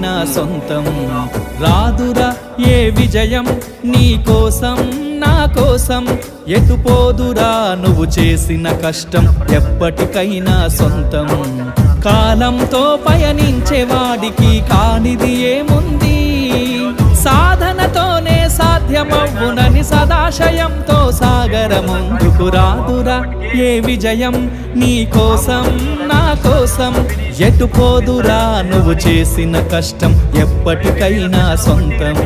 నా సొంతం రాదురా ఏ విజయం నీ కోసం నా కోసం ఎటుపోదురా నువ్వు చేసిన కష్టం ఎప్పటికైనా సొంతం కాలంతో పయనించే వాడికి కానిది ఏముంది సాధనతోనే సాధ్యమవునని సదాశయంతో సాగర ముందుకు రాదురా ఏ విజయం నీ కోసం నా కోసం ఎటుపోదురా నువ్వు చేసిన కష్టం ఎప్పటికైనా సొంతం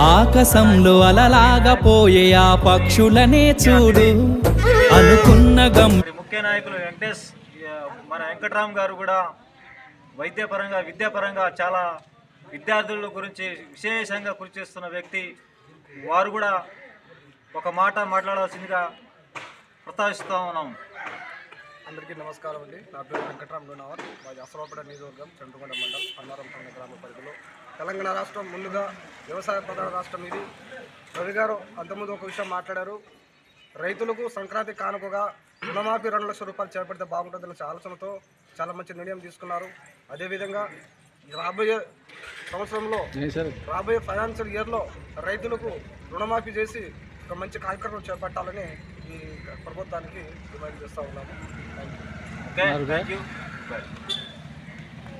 ఆకాశంలో అలలాగా పోయే ఆ పక్షులనే చూడు అనుకున్న ముఖ్య నాయకులు మన వెంకట్రామ్ గారు కూడా వైద్యపరంగా విద్యాపరంగా చాలా విద్యార్థుల గురించి విశేషంగా కృషి చేస్తున్న వ్యక్తి వారు కూడా ఒక మాట మాట్లాడాల్సిందిగా ప్రస్తావిస్తూ ఉన్నాం. అందరికీ నమస్కారం అండి. నా పేరు వెంకట్రామ్ లోనావర్. మాది అసరాపేట నియోజకవర్గం చంద్రకొండ మండలం అన్నారంపల్లి గ్రామ పరిధిలో తెలంగాణ రాష్ట్రం ముందుగా వ్యవసాయ ప్రధాన రాష్ట్రం ఇది. రవి గారు అంతకుముందు ఒక విషయం మాట్లాడారు. రైతులకు సంక్రాంతి కానుకగా రుణమాఫీ 2 లక్షల రూపాయలు చేపడితే బాగుంటుందన్న ఆలోచనతో చాలా మంచి నిర్ణయం తీసుకున్నారు. అదేవిధంగా రాబోయే సంవత్సరంలో రాబోయే ఫైనాన్షియల్ ఇయర్లో రైతులకు రుణమాఫీ చేసి ఒక మంచి కార్యక్రమం చేపట్టాలని ఈ ప్రభుత్వానికి డిమాండ్ చేస్తూ ఉన్నాము. Thank you.